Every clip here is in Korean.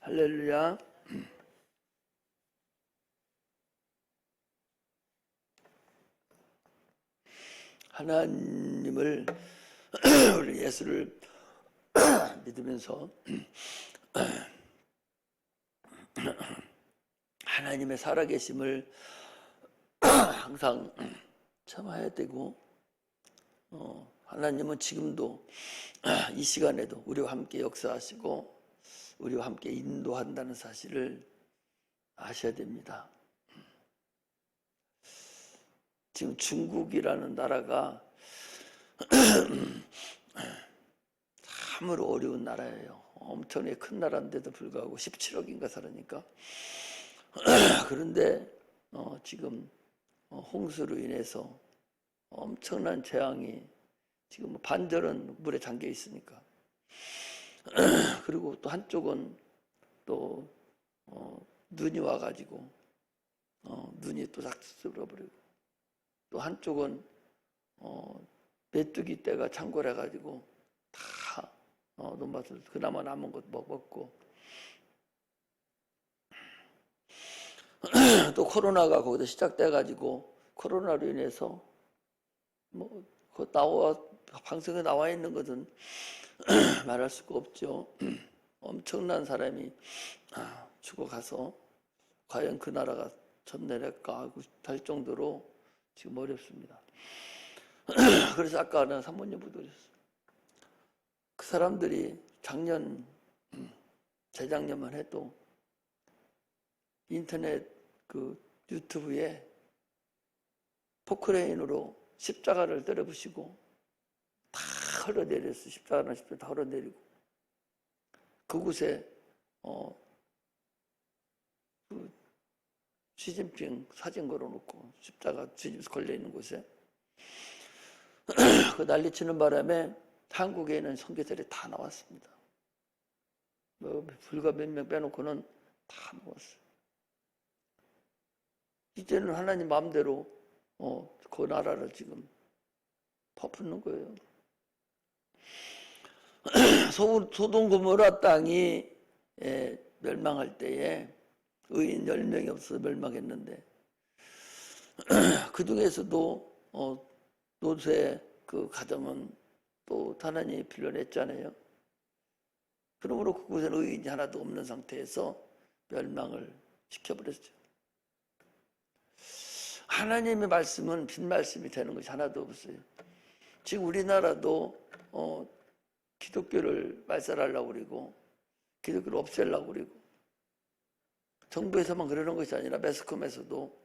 할렐루야. 하나님을 우리 예수를 믿으면서 하나님의 살아계심을 항상 참아야 되고, 하나님은 지금도 이 시간에도 우리와 함께 역사하시고 우리와 함께 인도한다는 사실을 아셔야 됩니다. 지금 중국이라는 나라가 참으로 어려운 나라예요. 엄청나게 큰 나라인데도 불구하고 17억인가 살으니까. 그런데 지금 홍수로 인해서 엄청난 재앙이 지금 반절은 물에 잠겨 있으니까. 그리고 또 한쪽은 또 눈이 와가지고 눈이 또 싹 쓸어버리고, 또 한쪽은 메뚜기 떼가 창궐해가지고 다 논밭을 그나마 남은 것 먹었고, 또 코로나가 거기서 시작돼가지고 코로나로 인해서 그 방송에 나와 있는 것은 말할 수가 없죠. 엄청난 사람이 죽어가서 과연 그 나라가 전내릴까 하고 할 정도로 지금 어렵습니다. 그래서 아까는 사모님부터 그랬어요. 그 사람들이 작년, 재작년만 해도 인터넷 그 유튜브에 포크레인으로 십자가를 때려부시고 다 흘러내렸어요. 십자가 다 흘러내리고, 그곳에 그 시진핑 사진 걸어놓고 십자가 뒤집어서 걸려있는 곳에 그 난리치는 바람에 한국에 있는 선교사들이 다 나왔습니다. 불과 몇 명 빼놓고는 다 나왔어요. 이제는 하나님 마음대로 그 나라를 지금 퍼붓는 거예요. 소돔 고모라 땅이 멸망할 때에 의인 10명이 없어서 멸망했는데, 그 중에서도 노새 그 가정은 또 하나님이 빌려냈잖아요. 그러므로 그곳에는 의인이 하나도 없는 상태에서 멸망을 시켜버렸죠. 하나님의 말씀은 빈 말씀이 되는 것이 하나도 없어요. 지금 우리나라도 기독교를 말살하려고 그러고 기독교를 없애려고 그러고, 정부에서만 그러는 것이 아니라 매스컴에서도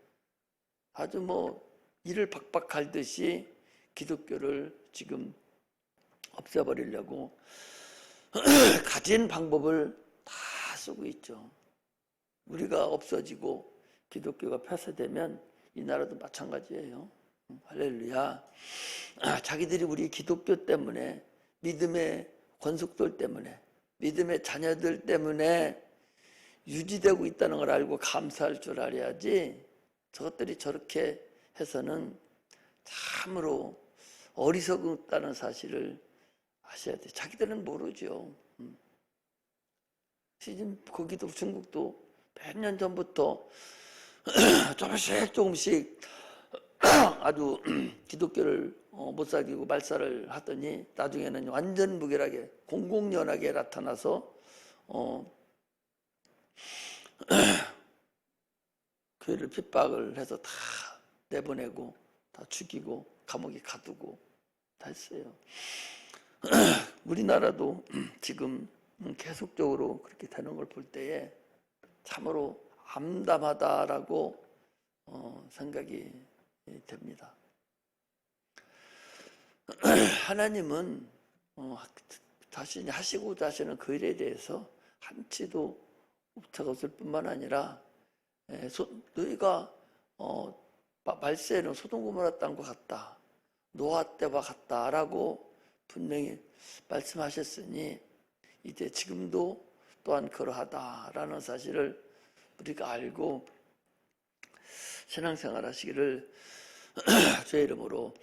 아주 이를 박박 갈듯이 기독교를 지금 없애버리려고 가진 방법을 다 쓰고 있죠. 우리가 없어지고 기독교가 폐쇄되면 이 나라도 마찬가지예요. 할렐루야. 자기들이 우리 기독교 때문에, 믿음의 권속들 때문에, 믿음의 자녀들 때문에 유지되고 있다는 걸 알고 감사할 줄 알아야지, 저것들이 저렇게 해서는 참으로 어리석다는 사실을 아셔야 돼요. 자기들은 모르죠. 거기도 중국도 몇 년 전부터 조금씩 아주 기독교를 못 사귀고 말살을 하더니 나중에는 완전 무결하게 공공연하게 나타나서 교회를 핍박을 해서 다 내보내고 다 죽이고 감옥에 가두고 다 했어요. 우리나라도 지금 계속적으로 그렇게 되는 걸 볼 때에 참으로 암담하다라고 생각이 됩니다. 하나님은 자신이 하시고자 하시는 그 일에 대해서 한치도 옵차가 없을 뿐만 아니라 너희가 말세는 소돔 고모라 땅과 같다, 노아 때와 같다라고 분명히 말씀하셨으니 이제 지금도 또한 그러하다라는 사실을 우리가 알고 신앙생활 하시기를 주의 이름으로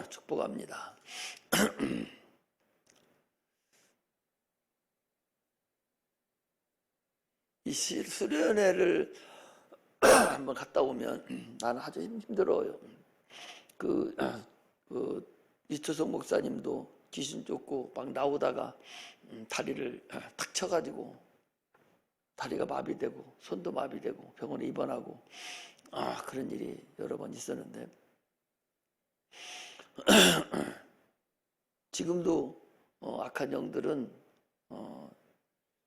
축복합니다. 이 수련회를 한번 갔다 오면 나는 아주 힘들어요. 그 이초성 목사님도 귀신 쫓고 막 나오다가 다리를 탁 쳐가지고 다리가 마비되고 손도 마비되고 병원에 입원하고 그런 일이 여러 번 있었는데 지금도 악한 영들은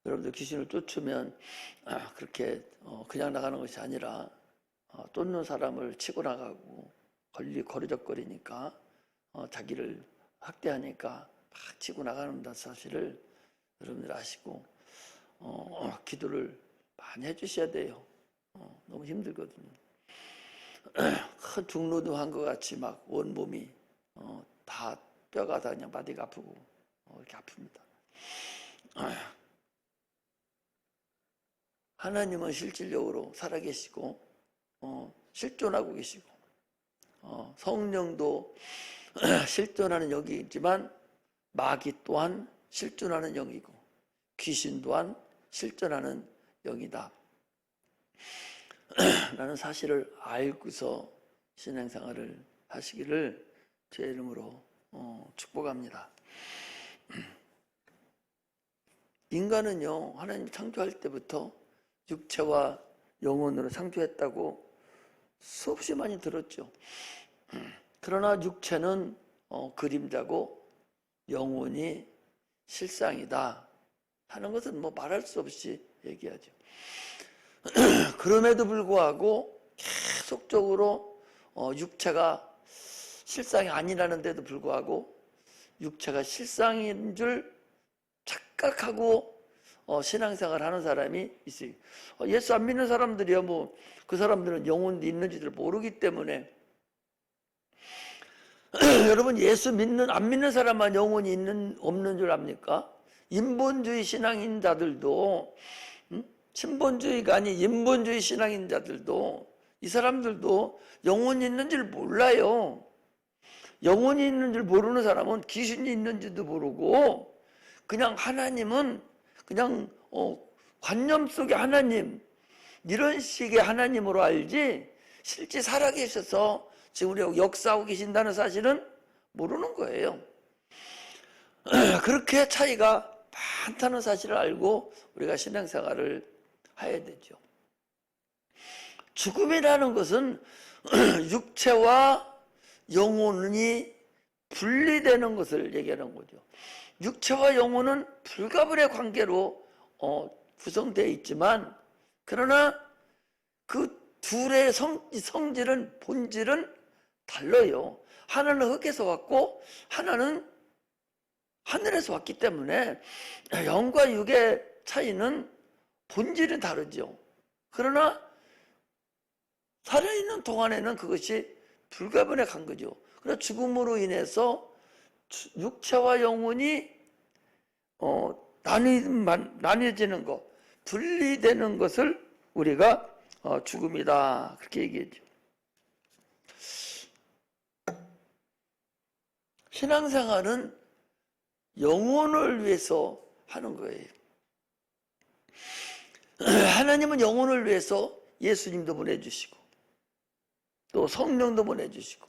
여러분들 귀신을 쫓으면 그렇게 그냥 나가는 것이 아니라 쫓는 사람을 치고 나가고 거리적거리니까 자기를 학대하니까 막 치고 나가는 사실을 여러분들 아시고 기도를 많이 해주셔야 돼요. 너무 힘들거든요. 큰 중노동한 것 같이 막 온몸이 다 뼈가 다 그냥 마디가 아프고 이렇게 아픕니다. 하나님은 실질적으로 살아계시고 실존하고 계시고 성령도 실존하는 영이지만 마귀 또한 실존하는 영이고 귀신 또한 실존하는 영이다 라는 사실을 알고서 신앙생활을 하시기를 제 이름으로 축복합니다. 인간은요, 하나님 창조할 때부터 육체와 영혼으로 창조했다고 수없이 많이 들었죠. 그러나 육체는 그림자고 영혼이 실상이다 하는 것은 뭐 말할 수 없이 얘기하죠. 그럼에도 불구하고 계속적으로 육체가 실상이 아니라는 데도 불구하고 육체가 실상인 줄 착각하고 신앙생활 하는 사람이 있어요. 예수 안 믿는 사람들이야 뭐 그 사람들은 영혼도 있는지를 모르기 때문에 여러분 예수 안 믿는 사람만 영혼이 없는 줄 압니까? 인본주의 신앙인자들도 신본주의가 아닌 인본주의 신앙인자들도 이 사람들도 영혼이 있는 줄 몰라요. 영혼이 있는 줄 모르는 사람은 귀신이 있는지도 모르고 그냥 하나님은 그냥 관념 속의 하나님 이런 식의 하나님으로 알지 실제 살아계셔서 지금 우리가 역사하고 계신다는 사실은 모르는 거예요. 그렇게 차이가 많다는 사실을 알고 우리가 신앙생활을 해야 되죠. 죽음이라는 것은 육체와 영혼이 분리되는 것을 얘기하는 거죠. 육체와 영혼은 불가분의 관계로 구성되어 있지만 그러나 그 둘의 성질은 본질은 달라요. 하나는 흙에서 왔고 하나는 하늘에서 왔기 때문에 영과 육의 차이는 본질은 다르죠. 그러나 살아있는 동안에는 그것이 불가분의 관계죠. 그러나 죽음으로 인해서 육체와 영혼이 나뉘어지는 것, 분리되는 것을 우리가 죽음이다 그렇게 얘기했죠. 신앙생활은 영혼을 위해서 하는 거예요. 하나님은 영혼을 위해서 예수님도 보내주시고 또 성령도 보내주시고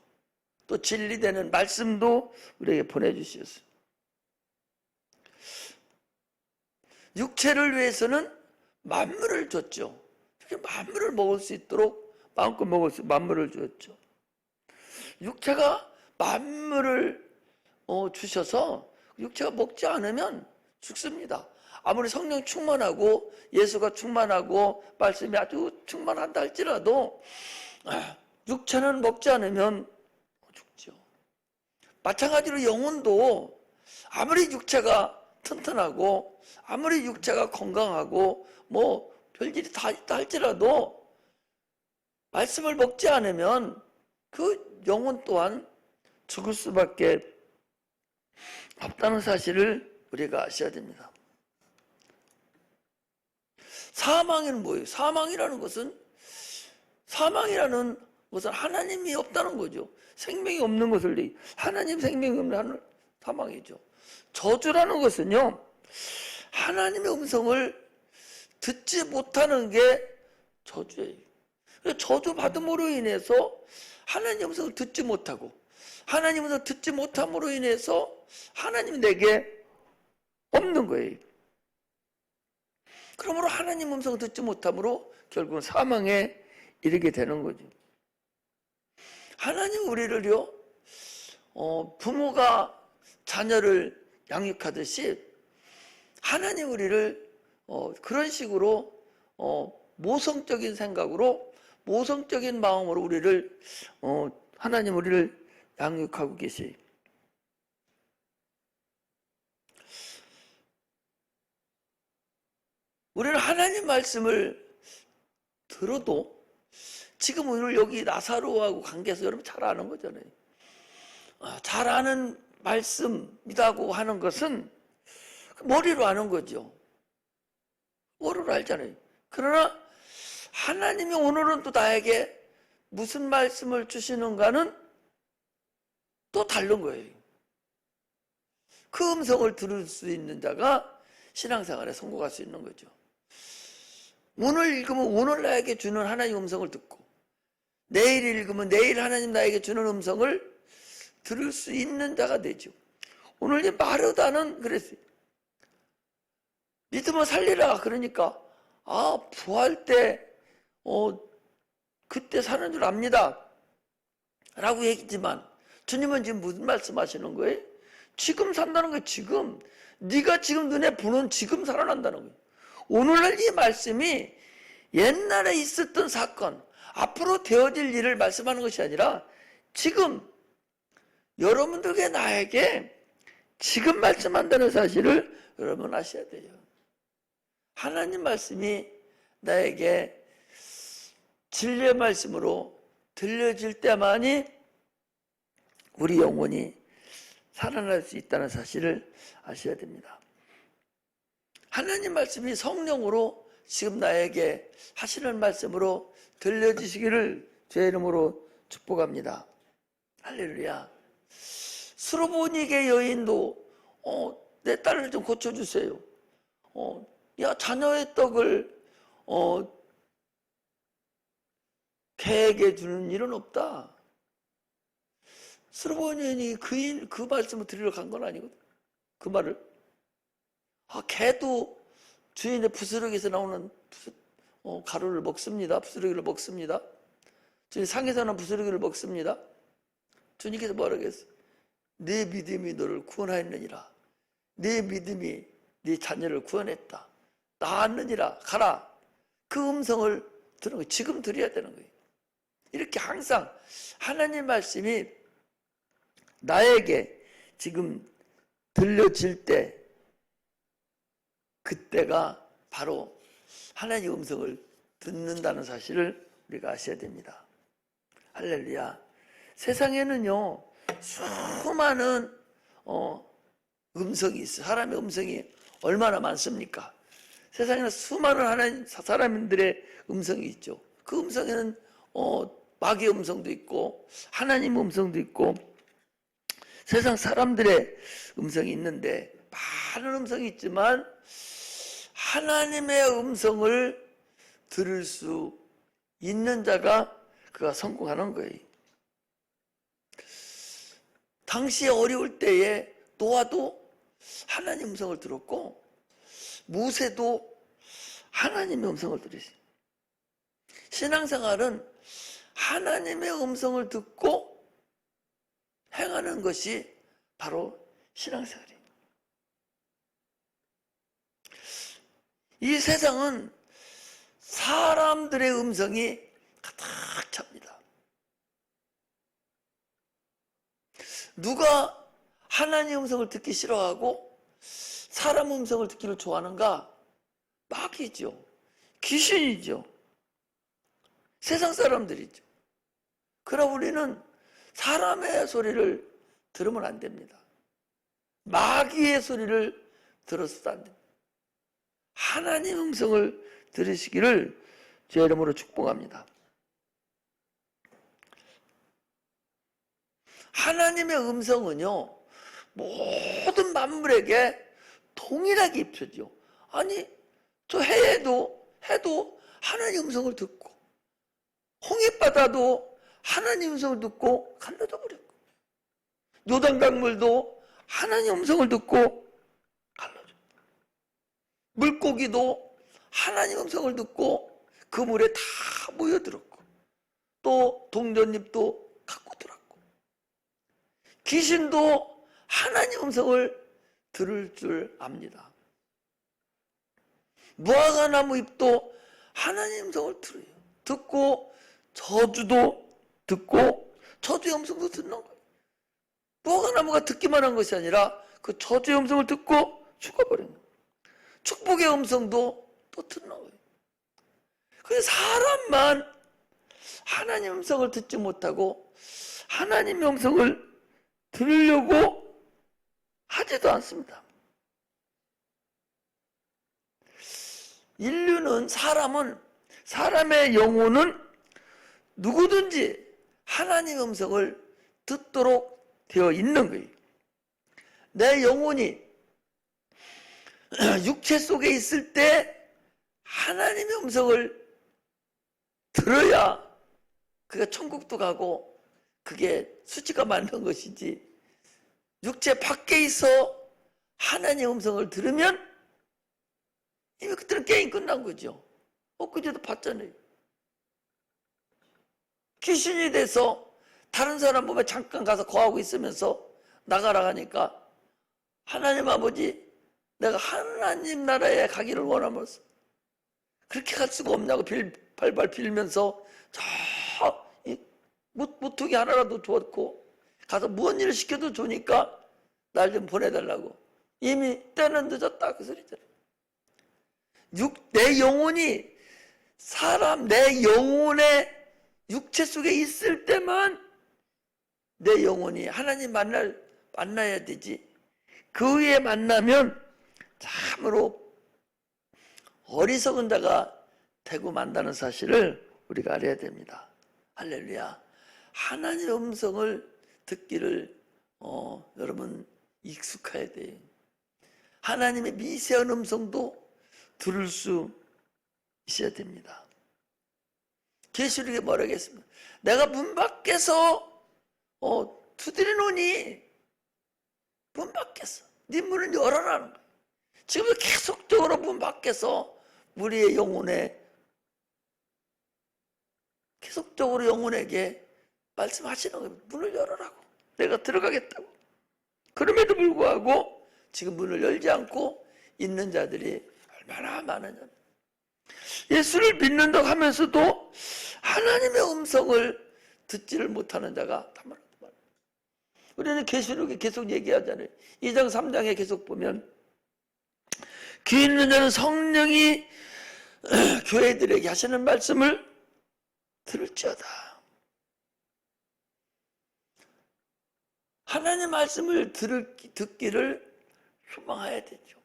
또 진리되는 말씀도 우리에게 보내주셨어요. 육체를 위해서는 만물을 줬죠. 만물을 먹을 수 있도록 마음껏 만물을 줬죠. 육체가 만물을 주셔서 육체가 먹지 않으면 죽습니다. 아무리 성령 충만하고 예수가 충만하고 말씀이 아주 충만한다 할지라도 육체는 먹지 않으면 죽죠. 마찬가지로 영혼도 아무리 육체가 튼튼하고 아무리 육체가 건강하고 뭐 별일이 다 있다 할지라도 말씀을 먹지 않으면 그 영혼 또한 죽을 수밖에 없다는 사실을 우리가 아셔야 됩니다. 사망은 뭐예요? 사망이라는 것은 하나님이 없다는 거죠. 생명이 없는 것을 하나님 생명이 없는 사망이죠. 저주라는 것은요 하나님의 음성을 듣지 못하는 게 저주예요. 저주 받음으로 인해서 하나님 음성을 듣지 못하고, 하나님 음성을 듣지 못함으로 인해서 하나님이 내게 없는 거예요. 그러므로 하나님 음성을 듣지 못함으로 결국은 사망에 이르게 되는 거죠. 하나님 우리를요, 부모가 자녀를 양육하듯이 하나님 우리를 그런 식으로 모성적인 생각으로, 모성적인 마음으로 우리를 하나님 우리를 양육하고 계세요. 우리는 하나님 말씀을 들어도 지금 오늘 여기 나사로하고 관계에서 여러분 잘 아는 거잖아요. 잘 아는 말씀이라고 하는 것은 머리로 아는 거죠. 머리로 알잖아요. 그러나 하나님이 오늘은 또 나에게 무슨 말씀을 주시는가는 또 다른 거예요. 그 음성을 들을 수 있는 자가 신앙생활에 성공할 수 있는 거죠. 오늘 읽으면 오늘 나에게 주는 하나님 음성을 듣고, 내일 읽으면 내일 하나님 나에게 주는 음성을 들을 수 있는 자가 되죠. 오늘 이 마르다는 그랬어요. 믿으면 살리라. 그러니까 부활 때 그때 사는 줄 압니다 라고 얘기했지만, 주님은 지금 무슨 말씀하시는 거예요? 지금 산다는 거예요. 지금 네가 지금 눈에 보는 지금 살아난다는 거예요. 오늘날 이 말씀이 옛날에 있었던 사건, 앞으로 되어질 일을 말씀하는 것이 아니라 지금 여러분들에게, 나에게 지금 말씀한다는 사실을 여러분 아셔야 돼요. 하나님 말씀이 나에게 진리의 말씀으로 들려질 때만이 우리 영혼이 살아날 수 있다는 사실을 아셔야 됩니다. 하나님 말씀이 성령으로 지금 나에게 하시는 말씀으로 들려지시기를 주의 이름으로 축복합니다. 할렐루야. 수르보니게 여인도 내 딸을 좀 고쳐주세요. 야, 자녀의 떡을 개에게 주는 일은 없다. 수르보니 여인이 그 말씀을 들으러 간 건 아니거든. 그 말을. 개도 주인의 부스러기에서 나오는 가루를 먹습니다. 부스러기를 먹습니다. 주인 상에서 나는 부스러기를 먹습니다. 주님께서 뭐라고 했어요? 네 믿음이 너를 구원하였느니라. 네 믿음이 네 자녀를 구원했다. 나았느니라. 가라. 그 음성을 들은 거예요. 지금 드려야 되는 거예요. 이렇게 항상 하나님 말씀이 나에게 지금 들려질 때, 그때가 바로 하나님의 음성을 듣는다는 사실을 우리가 아셔야 됩니다. 할렐루야. 세상에는요, 수많은 음성이 있어요. 사람의 음성이 얼마나 많습니까? 세상에는 수많은 사람들의 음성이 있죠. 그 음성에는 마귀의 음성도 있고 하나님의 음성도 있고 세상 사람들의 음성이 있는데, 많은 음성이 있지만 하나님의 음성을 들을 수 있는 자가 그가 성공하는 거예요. 당시에 어려울 때에 노아도 하나님의 음성을 들었고, 모세도 하나님의 음성을 들었어요. 신앙생활은 하나님의 음성을 듣고 행하는 것이 바로 신앙생활이에요. 이 세상은 사람들의 음성이 가득 찹니다. 누가 하나님의 음성을 듣기 싫어하고 사람 음성을 듣기를 좋아하는가? 마귀죠. 귀신이죠. 세상 사람들이죠. 그러나 우리는 사람의 소리를 들으면 안 됩니다. 마귀의 소리를 들어서도 안 됩니다. 하나님 음성을 들으시기를 주의 이름으로 축복합니다. 하나님의 음성은요, 모든 만물에게 동일하게 입혀져. 아니, 저 해도 하나님 음성을 듣고, 홍해바다도 하나님 음성을 듣고 갈라져 버렸고, 요단강물도 하나님 음성을 듣고 갈라져. 물고기도 하나님 음성을 듣고 그 물에 다 모여들었고, 또 동전잎도 갖고 들었고, 귀신도 하나님 음성을 들을 줄 압니다. 무화과나무 잎도 하나님 음성을 들어요. 듣고 저주도 듣고 저주의 음성도 듣는 거예요. 무화과나무가 듣기만 한 것이 아니라 그 저주의 음성을 듣고 죽어버린 거예요. 축복의 음성도 또 듣는 거예요. 그래서 사람만 하나님 음성을 듣지 못하고 하나님의 음성을 들으려고 하지도 않습니다. 인류는, 사람의 영혼은 누구든지 하나님의 음성을 듣도록 되어 있는 거예요. 내 영혼이 육체 속에 있을 때 하나님의 음성을 들어야 그가 천국도 가고 그게 수치가 맞는 것이지, 육체 밖에 있어 하나님의 음성을 들으면 이미 그때는 게임 끝난 거죠. 엊그제도 봤잖아요. 귀신이 돼서 다른 사람 보면 잠깐 가서 거하고 있으면서 나가라 하니까, 하나님 아버지, 내가 하나님 나라에 가기를 원하면서 그렇게 갈 수가 없냐고 발발 빌면서 저 모퉁이 하나라도 주었고 가서 무언 일을 시켜도 주니까 날 좀 보내달라고. 이미 때는 늦었다 그 소리잖아요. 내 영혼이 내 영혼의 육체 속에 있을 때만 내 영혼이 하나님 만나야 되지, 그 위에 만나면 참으로 어리석은 자가 되고 만다는 사실을 우리가 알아야 됩니다. 할렐루야. 하나님의 음성을 듣기를 여러분 익숙해야 돼요. 하나님의 미세한 음성도 들을 수 있어야 됩니다. 계시록에 뭐라고 했습니까? 내가 문 밖에서 두드리노니 문 밖에서 네 문을 열어라는 거예요. 지금도 계속적으로 문 밖에서 우리의 계속적으로 영혼에게 말씀하시는 거예요. 문을 열어라고. 내가 들어가겠다고. 그럼에도 불구하고 지금 문을 열지 않고 있는 자들이 얼마나 많으냐. 예수를 믿는다고 하면서도 하나님의 음성을 듣지를 못하는 자가 다 많아요. 우리는 계시록에 계속 얘기하잖아요. 2장 3장에 계속 보면 귀 있는 자는 성령이 교회들에게 하시는 말씀을 들을지어다. 하나님 말씀을 듣기를 소망해야 되죠.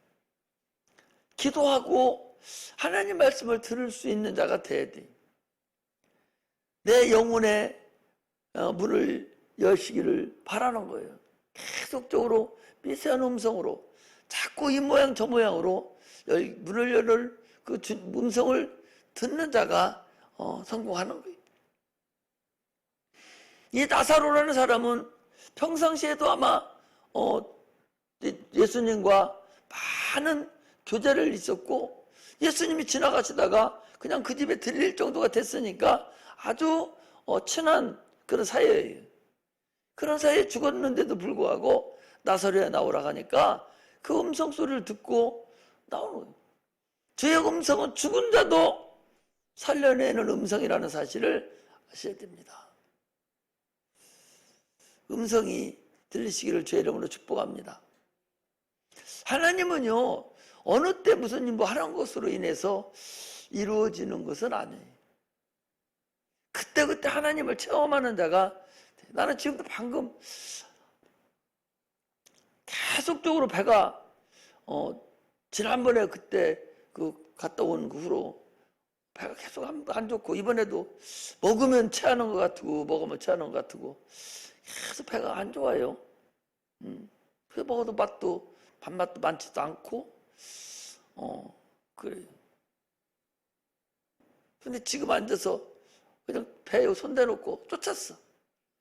기도하고 하나님 말씀을 들을 수 있는 자가 돼야 돼. 내 영혼의 문을 여시기를 바라는 거예요. 계속적으로 미세한 음성으로 자꾸 이 모양 저 모양으로 문을 열을 그 음성을 듣는 자가 성공하는 거예요. 이 나사로라는 사람은 평상시에도 아마 예수님과 많은 교제를 있었고, 예수님이 지나가시다가 그냥 그 집에 들릴 정도가 됐으니까 아주 친한 그런 사이예요. 그런 사이에 죽었는데도 불구하고 나사로에 나오라고 하니까 그 음성 소리를 듣고 나오는 거예요. 주의 음성은 죽은 자도 살려내는 음성이라는 사실을 아셔야 됩니다. 음성이 들리시기를 주의 이름으로 축복합니다. 하나님은요, 어느 때 무슨 뭐 하는 것으로 인해서 이루어지는 것은 아니에요. 그때그때 하나님을 체험하는 자가, 나는 지금도 방금 계속적으로 배가 지난번에 그때 갔다 온 그 후로 배가 계속 안 좋고, 이번에도 먹으면 체하는 것 같고 먹으면 체하는 것 같고 계속 배가 안 좋아요. 그래서 먹어도 밥맛도 많지도 않고 그래요. 근데 지금 앉아서 그냥 배에 손대놓고 쫓았어.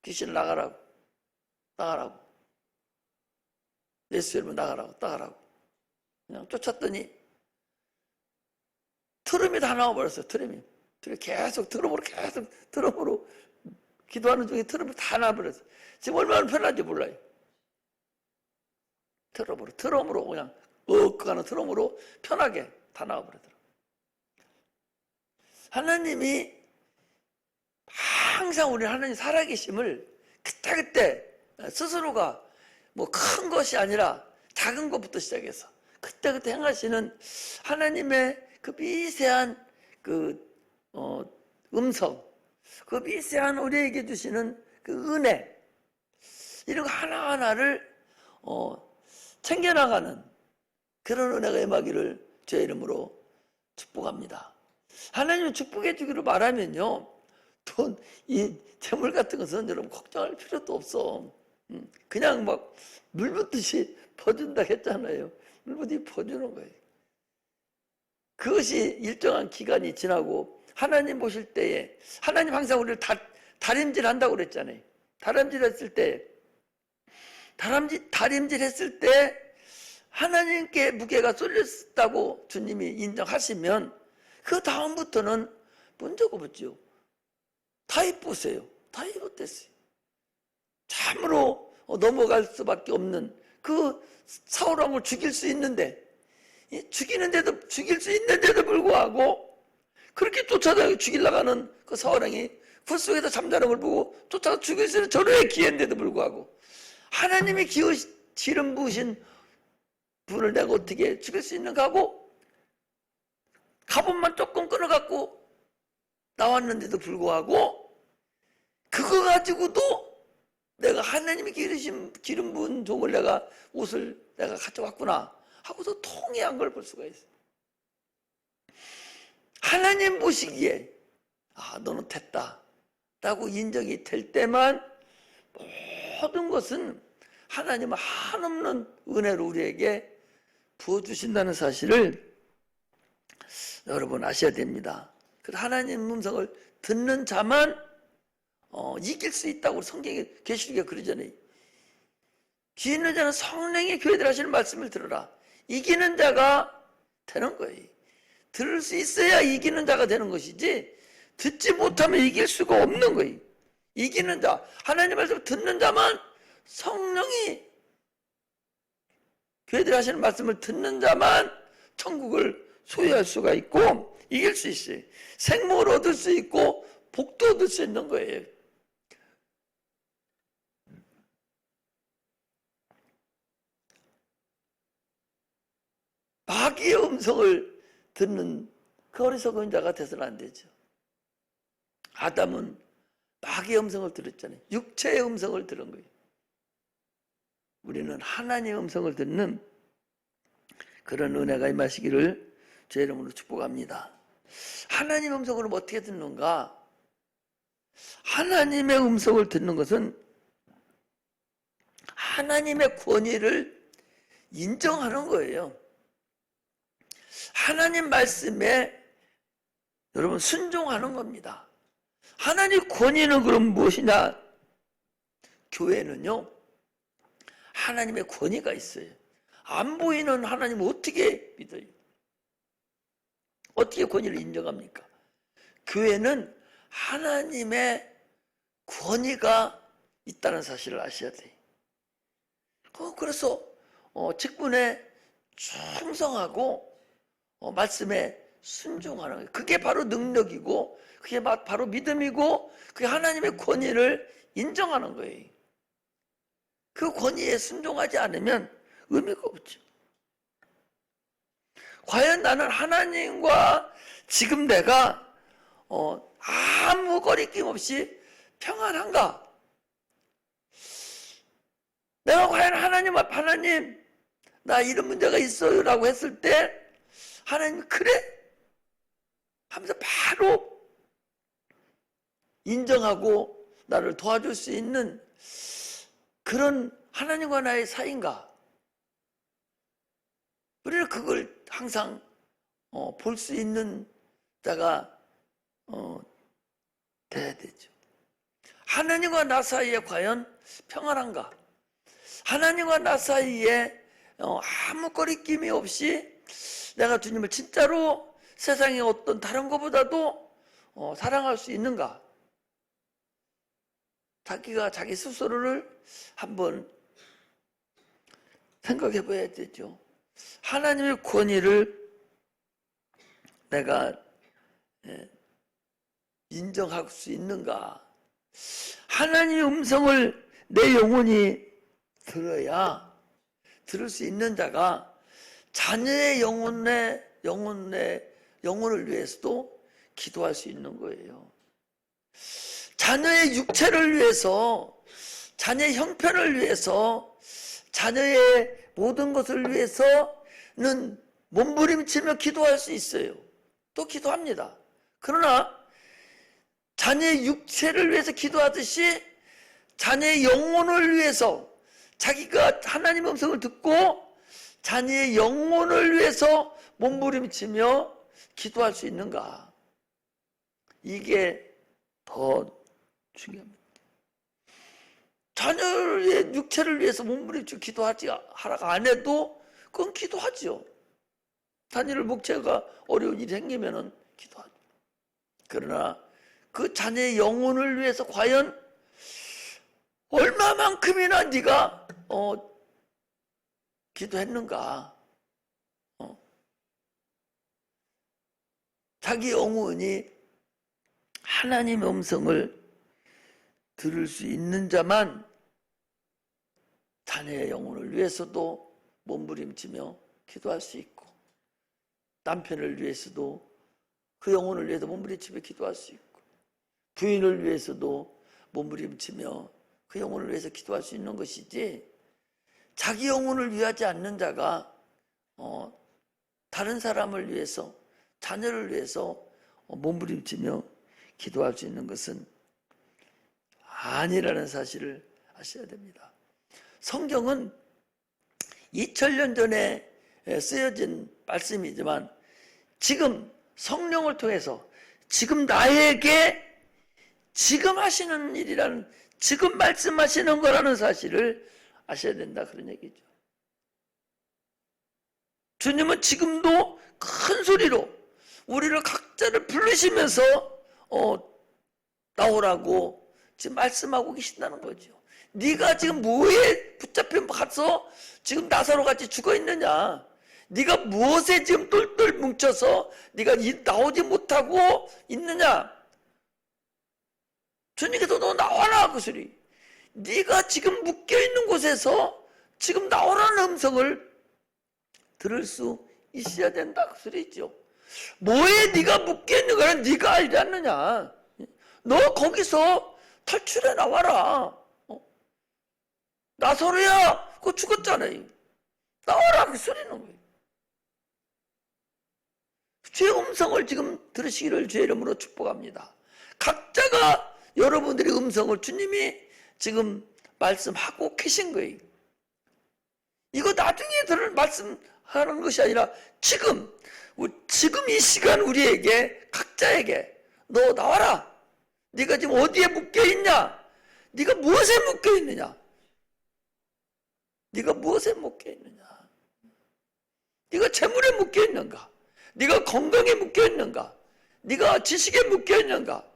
귀신 나가라고. 예수 이름으로 나가라고. 그냥 쫓았더니 트름이 다 나와버렸어요. 트름이 계속 트름으로 기도하는 중에 트름이 다 나와버렸어요. 지금 얼마나 편한지 몰라요. 트럼으로 그냥 가는 트럼으로 편하게 다 나와버리더라고요. 하나님이 항상 우리 하나님 살아계심을 그때 스스로가 뭐 큰 것이 아니라 작은 것부터 시작해서 그때 행하시는 하나님의 그 미세한 음성, 그 미세한 우리에게 주시는 그 은혜, 이런 거 하나하나를 챙겨나가는 그런 은혜가 임하기를 주의 이름으로 축복합니다. 하나님은 축복해 주기로 말하면요, 이 재물 같은 것은 여러분 걱정할 필요도 없어. 그냥 막 물 붓듯이 퍼준다 했잖아요. 물 붓듯이 퍼주는 거예요. 그것이 일정한 기간이 지나고 하나님 보실 때에, 하나님 항상 우리를 다림질 한다고 그랬잖아요. 다림질 했을 때 하나님께 무게가 쏠렸다고 주님이 인정하시면 그 다음부터는 문제가 없죠. 다 이쁘세요. 다 이쁘댔어요. 참으로 넘어갈 수밖에 없는 그 사울왕을 죽일 수 있는데, 죽일 수 있는데도 불구하고 그렇게 쫓아다니고 죽이려고 하는 그 사울왕이 굴 속에서 잠자는 걸 보고 쫓아가 죽일 수 있는 저로의 기회인데도 불구하고 하나님이 기름 부으신 분을 내가 어떻게 죽일 수 있는가 하고 갑옷만 조금 끊어갖고 나왔는데도 불구하고 그거 가지고도 내가 하나님이 기름 부은 종을 옷을 내가 가져왔구나 하고서 통회한 걸 볼 수가 있어요. 하나님 보시기에 너는 됐다 라고 인정이 될 때만 모든 것은 하나님은 한없는 은혜로 우리에게 부어주신다는 사실을 여러분 아셔야 됩니다. 그래서 하나님 음성을 듣는 자만 이길 수 있다고 성경에 계시록에 그러잖아요. 귀 있는 자는 성령의 교회들 하시는 말씀을 들으라. 이기는 자가 되는 거예요. 들을 수 있어야 이기는 자가 되는 것이지 듣지 못하면 이길 수가 없는 거예요. 이기는 자, 하나님 말씀 듣는 자만, 성령이 교회들 하시는 말씀을 듣는 자만 천국을 소유할 수가 있고 이길 수 있어요. 생목을 얻을 수 있고 복도 얻을 수 있는 거예요. 마귀의 음성을 듣는 그 어리석은 자가 돼서는 안 되죠. 아담은 마귀의 음성을 들었잖아요. 육체의 음성을 들은 거예요. 우리는 하나님의 음성을 듣는 그런 은혜가 임하시기를 제 이름으로 축복합니다. 하나님의 음성을 어떻게 듣는가? 하나님의 음성을 듣는 것은 하나님의 권위를 인정하는 거예요. 하나님 말씀에 여러분 순종하는 겁니다. 하나님 권위는 그럼 무엇이냐? 교회는요, 하나님의 권위가 있어요. 안 보이는 하나님을 어떻게 믿어요? 어떻게 권위를 인정합니까? 교회는 하나님의 권위가 있다는 사실을 아셔야 돼요. 그래서 직분에 충성하고 말씀에 순종하는 거예요. 그게 바로 능력이고 그게 바로 믿음이고 그게 하나님의 권위를 인정하는 거예요. 그 권위에 순종하지 않으면 의미가 없죠. 과연 나는 하나님과 지금 내가 아무 거리낌 없이 평안한가? 내가 과연 하나님 나 이런 문제가 있어요 라고 했을 때 하나님 그래? 하면서 바로 인정하고 나를 도와줄 수 있는 그런 하나님과 나의 사이인가? 우리는 그걸 항상 볼 수 있는 자가 돼야 되죠. 하나님과 나 사이에 과연 평안한가? 하나님과 나 사이에 아무 거리낌이 없이 내가 주님을 진짜로 세상의 어떤 다른 것보다도 사랑할 수 있는가? 자기가 자기 스스로를 한번 생각해 봐야 되죠. 하나님의 권위를 내가 인정할 수 있는가? 하나님의 음성을 내 영혼이 들을 수 있는 자가 자녀의 영혼을 위해서도 기도할 수 있는 거예요. 자녀의 육체를 위해서, 자녀의 형편을 위해서, 자녀의 모든 것을 위해서는 몸부림치며 기도할 수 있어요. 또 기도합니다. 그러나 자녀의 육체를 위해서 기도하듯이 자녀의 영혼을 위해서, 자기가 하나님의 음성을 듣고 자녀의 영혼을 위해서 몸부림치며 기도할 수 있는가? 이게 더 중요합니다. 자녀의 육체를 위해서 몸부림치며 기도하지 하라고 안 해도 그건 기도하죠. 자녀를 목체가 어려운 일이 생기면은 기도하죠. 그러나 그 자녀의 영혼을 위해서 과연 얼마만큼이나 네가 기도했는가? 자기 영혼이 하나님의 음성을 들을 수 있는 자만 자녀의 영혼을 위해서도 몸부림치며 기도할 수 있고, 남편을 위해서도 그 영혼을 위해서 몸부림치며 기도할 수 있고, 부인을 위해서도 몸부림치며 그 영혼을 위해서 기도할 수 있는 것이지, 자기 영혼을 위하지 않는 자가 다른 사람을 위해서, 자녀를 위해서 몸부림치며 기도할 수 있는 것은 아니라는 사실을 아셔야 됩니다. 성경은 2000년 전에 쓰여진 말씀이지만 지금 성령을 통해서 지금 나에게 지금 하시는 일이라는, 지금 말씀하시는 거라는 사실을 아셔야 된다, 그런 얘기죠. 주님은 지금도 큰 소리로 우리를 각자를 부르시면서 나오라고 지금 말씀하고 계신다는 거죠. 네가 지금 뭐에 붙잡혀 가서 지금 나사로 같이 죽어 있느냐? 네가 무엇에 지금 똘똘 뭉쳐서 네가 나오지 못하고 있느냐? 주님께서 너 나와라, 그 소리. 네가 지금 묶여있는 곳에서 지금 나오라는 음성을 들을 수 있어야 된다, 그 소리죠. 뭐에 네가 묶여있는 거는 네가 알지 않느냐? 너 거기서 탈출해 나와라. 나사로야, 그거 죽었잖아요. 나와라, 그 소리는 거예요. 주의 음성을 지금 들으시기를 주의 이름으로 축복합니다. 각자가 여러분들의 음성을 주님이 지금 말씀하고 계신 거예요. 이거 나중에 들을 말씀하는 것이 아니라 지금 이 시간 우리에게, 각자에게 너 나와라. 네가 지금 어디에 묶여있냐? 네가 무엇에 묶여있느냐? 네가 무엇에 묶여있느냐? 네가 재물에 묶여있는가? 네가 건강에 묶여있는가? 네가 지식에 묶여있는가?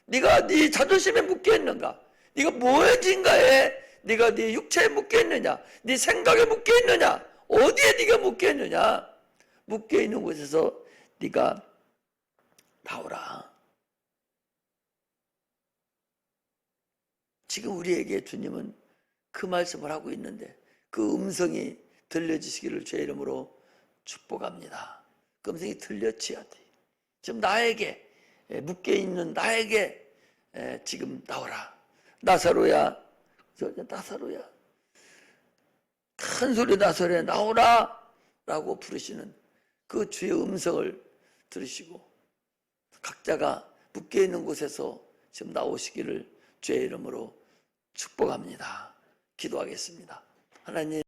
네가 네 자존심에 묶여있는가? 네가 무엇인가에 네가 네 육체에 묶여있느냐? 네 생각에 묶여있느냐? 어디에 네가 묶여있느냐? 묶여있는 곳에서 네가 나오라. 지금 우리에게 주님은 그 말씀을 하고 있는데 그 음성이 들려지시기를 주의 이름으로 축복합니다. 그 음성이 들려져야 돼. 지금 나에게 묶여있는 나에게 지금 나오라. 나사로야, 나사로야, 큰 소리 나사로야 나오라 라고 부르시는 그 주의 음성을 들으시고 각자가 묶여있는 곳에서 지금 나오시기를 주의 이름으로 축복합니다. 기도하겠습니다. 하나님,